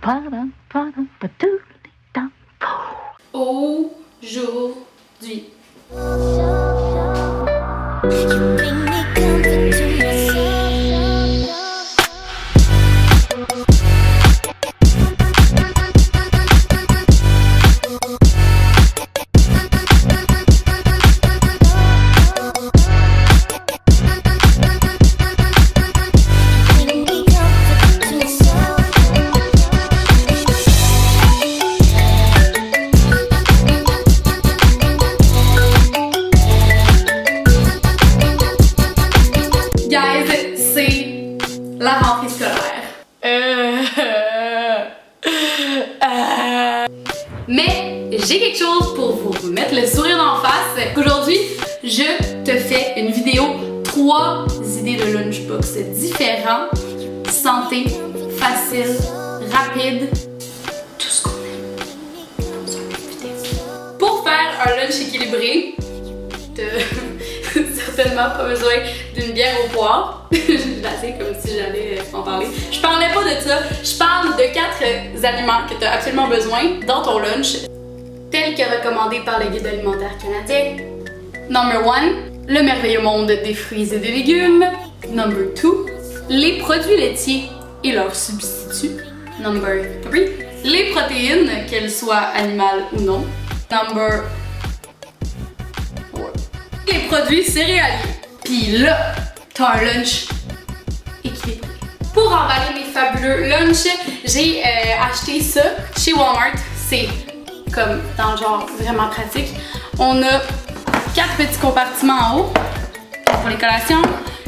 Aujourd'hui. La rentrée scolaire. Mais j'ai quelque chose pour vous mettre le sourire d'en face. Aujourd'hui, je te fais une vidéo 3 idées de lunchbox différents, santé, facile, rapide, tout ce qu'on aime dans une vidéo. Pour faire un lunch équilibré, certainement pas besoin d'une bière au poire. J'ai assez comme si j'allais en parler. Je parlais pas de ça. Je parle de 4 aliments que tu as absolument besoin dans ton lunch, tels que recommandés par le Guide alimentaire canadien. Number 1, le merveilleux monde des fruits et des légumes. Number 2, les produits laitiers et leurs substituts. Number 3, les protéines, qu'elles soient animales ou non. Number 4, les produits céréaliers. Puis là, t'as un lunch équilibré. Pour emballer mes fabuleux lunchs, j'ai acheté ça chez Walmart. C'est comme dans le genre vraiment pratique. On a 4 petits compartiments en haut pour les collations,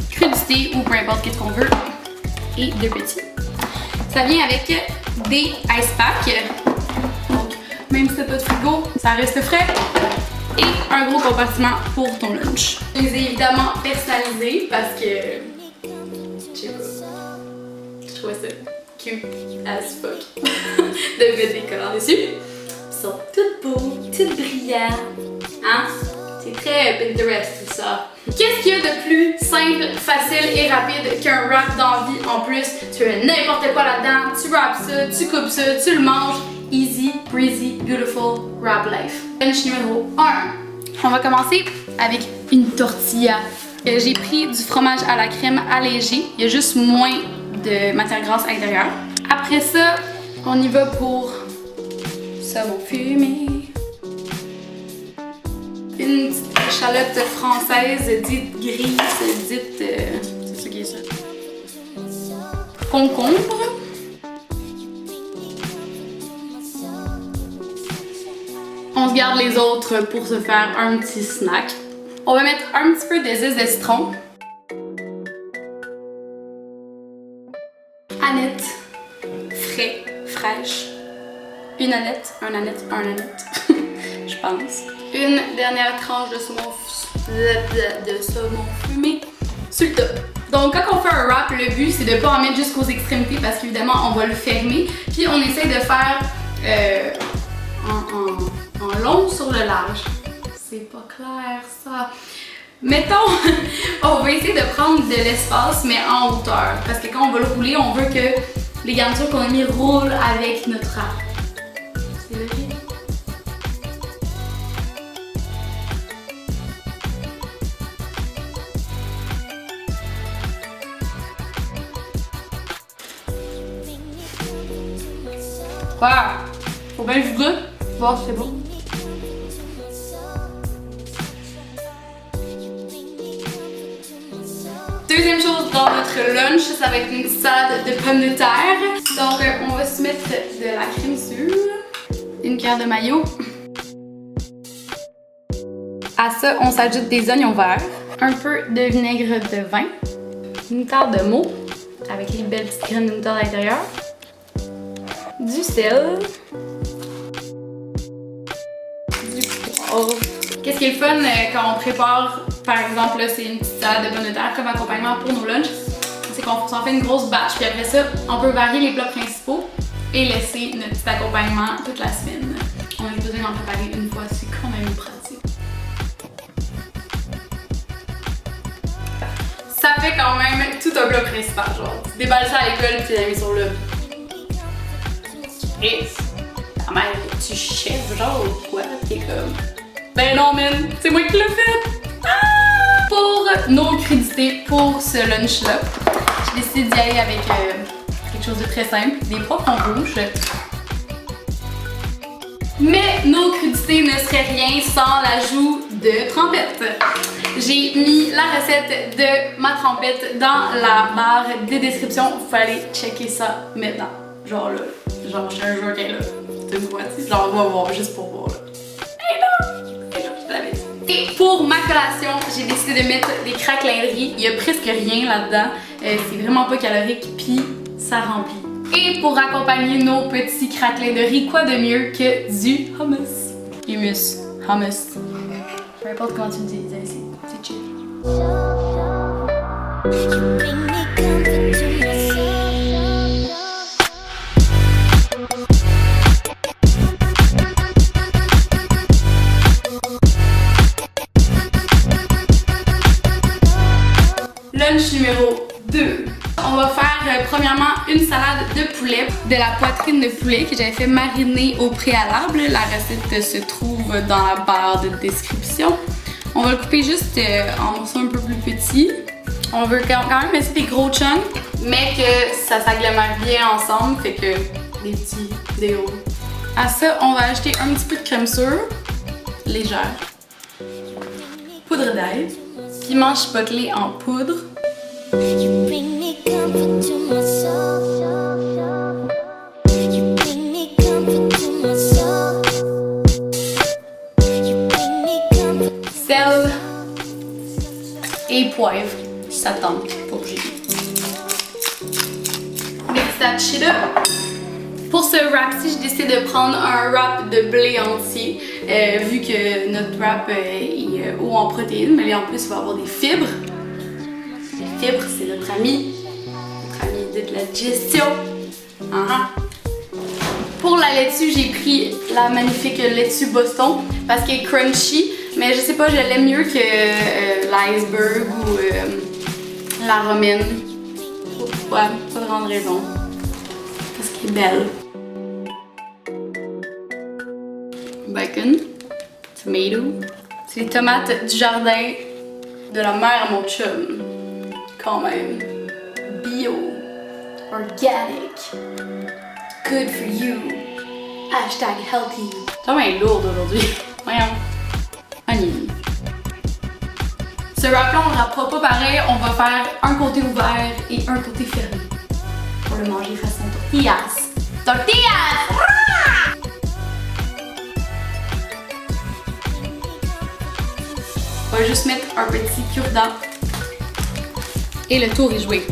crudités ou peu importe qu'est-ce qu'on veut. Et 2 petits. Ça vient avec des ice packs. Donc, même si t'as pas de frigo, ça reste frais. Et un gros compartiment pour ton lunch. Je les ai évidemment personnalisés parce que je sais pas, je trouvais ça cute as fuck de mettre des collants dessus. Ils sont toutes beaux, toutes brillantes, hein? C'est très Pinterest tout ça. Qu'est-ce qu'il y a de plus simple, facile et rapide qu'un wrap d'envie en plus? Tu fais n'importe quoi là-dedans, tu wraps ça, tu coupes ça, tu le manges. Easy, breezy, beautiful, wrap life. Lunch numéro 1. On va commencer avec une tortilla. J'ai pris du fromage à la crème allégé. Il y a juste moins de matière grasse à l'intérieur. Après ça, on y va pour saumon fumé. Une petite échalote française dite grise, dite... c'est ça qui est ça. Concombre. On se garde les autres pour se faire un petit snack. On va mettre un petit peu de zeste de citron. Aneth frais, fraîche. Une aneth, un aneth, un aneth. Je pense. Une dernière tranche de saumon fumé sur le top. Donc quand on fait un wrap, le but c'est de ne pas en mettre jusqu'aux extrémités parce qu'évidemment on va le fermer. Puis on essaie de faire en long sur le large. C'est pas clair ça. Mettons, on va essayer de prendre de l'espace mais en hauteur. Parce que quand on va le rouler, on veut que les garnitures qu'on a mis roulent avec notre wrap. C'est logique. Voilà. Faut bien que je goûte. Voir si c'est bon. Deuxième chose dans notre lunch, ça va être une petite salade de pommes de terre. Donc on va se mettre de la crème sûre, une cuillère de mayo. À ça, on s'ajoute des oignons verts, un peu de vinaigre de vin, une moutarde de meaux avec les belles petites graines de moutarde à l'intérieur, du sel, du poivre. Qu'est-ce qui est le fun quand on prépare, par exemple, là, c'est une petite salade de pommes de terre comme accompagnement pour nos lunchs, c'est qu'on s'en fait une grosse batch, puis après ça, on peut varier les plats principaux et laisser notre petit accompagnement toute la semaine. On a juste besoin d'en préparer une fois, c'est quand même pratique. Ça fait quand même tout un plat principal, genre tu déballes ça à l'école puis tu l'as mis sur le. Chris, ta mère, tu chef genre ou quoi? T'es comme, ben non, man, c'est moi qui l'ai fait! Ah! Pour nos crudités pour ce lunch-là, j'ai décidé d'y aller avec quelque chose de très simple, des poivrons rouges. Mais nos crudités ne seraient rien sans l'ajout de trempette. J'ai mis la recette de ma trempette dans la barre de description. Vous pouvez aller checker ça maintenant. Genre là, genre j'ai un jour qui est là. Tu vois, genre on va voir juste pour voir là. Et là, je l'avais dit. Et pour ma collation, j'ai décidé de mettre des craquelins-de-riz. Il y a presque rien là-dedans. C'est vraiment pas calorique, puis ça remplit. Et pour accompagner nos petits craquelins de riz, quoi de mieux que du hummus? Hummus. Peu importe comment tu le dis, c'est chill. Lunch numéro 2. On va faire premièrement une salade de poulet, de la poitrine de poulet que j'avais fait mariner au préalable. La recette se trouve dans la barre de description. On va le couper juste en morceaux un peu plus petits. On veut quand même mettre des gros chunks, mais que ça s'agglomère bien ensemble, fait que des petits, des gros. À ça, on va ajouter un petit peu de crème sûre, légère, poudre d'ail, piment chipotelé en poudre, sel et poivre, si ça tente, pas obligé. Mix that shit up. Pour ce wrap-ci, j'ai décidé de prendre un wrap de blé entier, vu que notre wrap est haut en protéines, mais en plus il va avoir des fibres. Les fibres, c'est notre ami de la digestion. Pour la laitue, j'ai pris la magnifique laitue Boston parce qu'elle est crunchy, mais je sais pas, je l'aime mieux que l'iceberg ou la romaine. Ouais, pas de grande raison. Parce qu'elle est belle. Bacon, tomato. C'est les tomates du jardin de la mère à mon chum. Quand même. Bio. Organic. Good for you. Hashtag healthy. C'est vraiment lourd aujourd'hui. Voyons. Onion. Ce wrap-là, on ne rappera pas pareil. On va faire un côté ouvert et un côté fermé. Pour le manger façon tortillas. Tortillas! On va juste mettre un petit cure-dent. Et le tour est joué.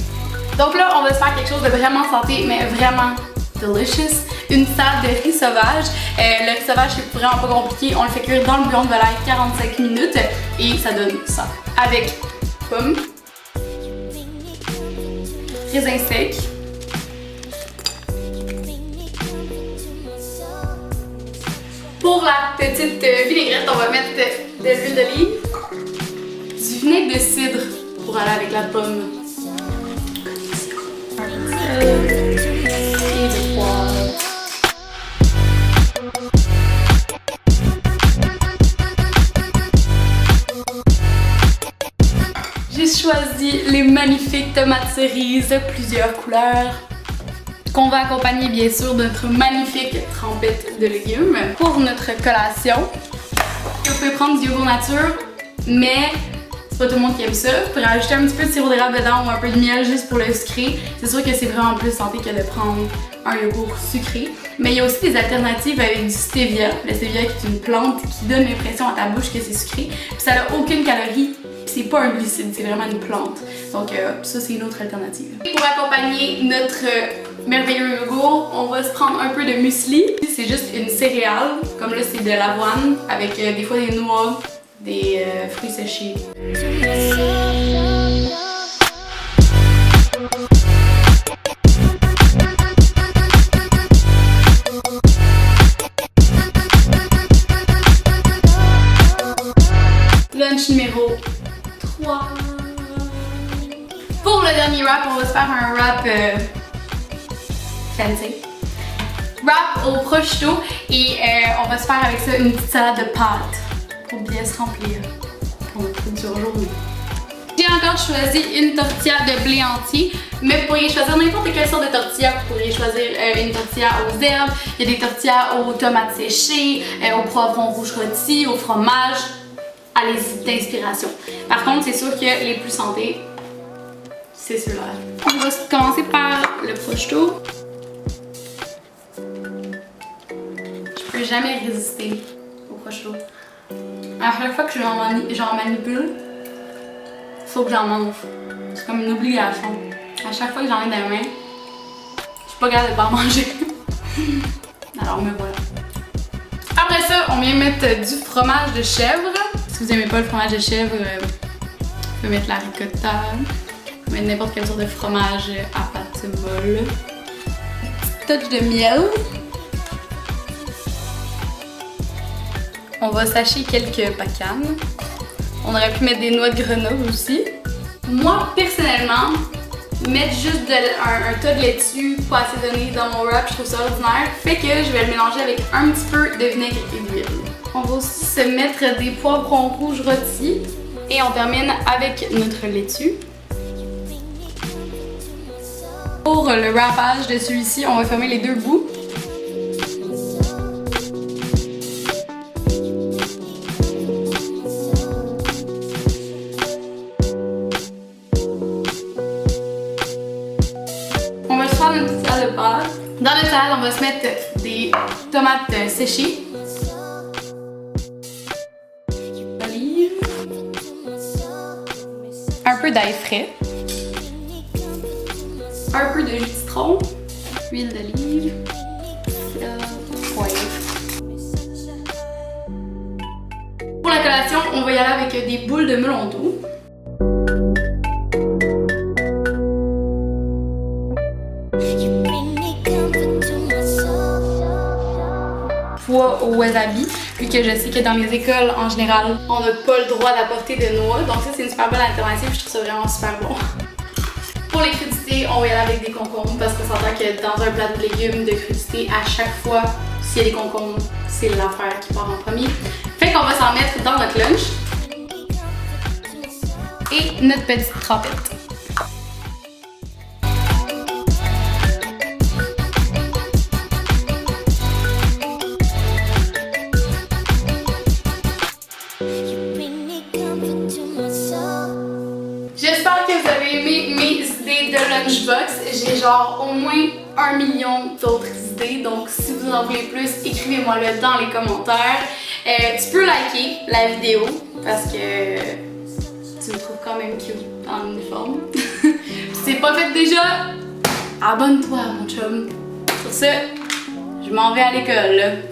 Donc là, on va se faire quelque chose de vraiment santé, mais vraiment delicious. Une salade de riz sauvage. Le riz sauvage, c'est vraiment pas compliqué. On le fait cuire dans le bouillon de volaille 45 minutes et ça donne ça. Avec pommes, raisins secs, pour la petite vinaigrette, on va mettre de l'huile d'olive, du vinaigre de cidre pour aller avec la pomme. Et de poivre. J'ai choisi les magnifiques tomates cerises, plusieurs couleurs, qu'on va accompagner bien sûr de notre magnifique trempette de légumes. Pour notre collation, vous pouvez prendre du yogourt nature, mais c'est pas tout le monde qui aime ça. Vous pouvez rajouter un petit peu de sirop d'érable dedans ou un peu de miel juste pour le sucré. C'est sûr que c'est vraiment plus santé que de prendre un yogourt sucré. Mais il y a aussi des alternatives avec du stevia. Le stevia qui est une plante qui donne l'impression à ta bouche que c'est sucré. Puis ça n'a aucune calorie. C'est pas un glucide, c'est vraiment une plante. Donc ça, c'est une autre alternative. Et pour accompagner notre merveilleux yogourt, on va se prendre un peu de muesli. C'est juste une céréale. Comme là, c'est de l'avoine avec des fois des noix, des fruits séchés. Lunch numéro 3. Pour le dernier wrap, on va se faire un wrap fancy. wrap au prosciutto et on va se faire avec ça une petite salade de pâtes pour bien se remplir pour notre dure journée. J'ai encore choisi une tortilla de blé entier, mais vous pourriez choisir n'importe quelle sorte de tortilla. Vous pourriez choisir une tortilla aux herbes, il y a des tortillas aux tomates séchées, au poivron rouge rôti, au fromage. Allez-y, d'inspiration. Par contre, c'est sûr que les plus santé, c'est ceux-là. On va commencer par le prosciutto. Je peux jamais résister au prosciutto. À chaque fois que j'en manipule, faut que j'en mange. C'est comme une obligation. À chaque fois que j'en ai dans les mains, je suis pas capable de pas en manger. Alors me voilà. Après ça, on vient mettre du fromage de chèvre. Si vous aimez pas le fromage de chèvre, vous pouvez mettre la ricotta. Vous pouvez mettre n'importe quelle sorte de fromage à pâte molle. Touch de miel. On va sacher quelques pacanes. On aurait pu mettre des noix de Grenoble aussi. Moi, personnellement, mettre juste un tas de laitue pas assaisonné dans mon wrap, je trouve ça ordinaire. Fait que je vais le mélanger avec un petit peu de vinaigre et d'huile. On va aussi se mettre des poivrons rouges rôtis. Et on termine avec notre laitue. Pour le wrappage de celui-ci, on va fermer les deux bouts. On va se faire une petite salade de pâtes. Dans la salade, on va se mettre des tomates séchées. Olive. Un peu d'ail frais. Un peu de jus de citron. Huile d'olive. Poivre. Pour la collation, on va y aller avec des boules de melon doux. Pois au wasabi, vu que je sais que dans les écoles en général, on n'a pas le droit d'apporter de noix, donc ça c'est une super bonne alternative, je trouve ça vraiment super bon. Pour les crudités, on va y aller avec des concombres parce qu'on s'entend que dans un plat de légumes de crudités, à chaque fois, s'il y a des concombres, c'est l'affaire qui part en premier. Fait qu'on va s'en mettre dans notre lunch. Et notre petite trempette. J'espère que vous avez aimé mes idées de lunchbox. J'ai genre au moins 1 million d'autres idées, donc si vous en voulez plus, écrivez-moi-le dans les commentaires. Tu peux liker la vidéo parce que tu me trouves quand même cute en uniforme. Si c'est pas fait déjà, abonne-toi mon chum. Sur ce, je m'en vais à l'école.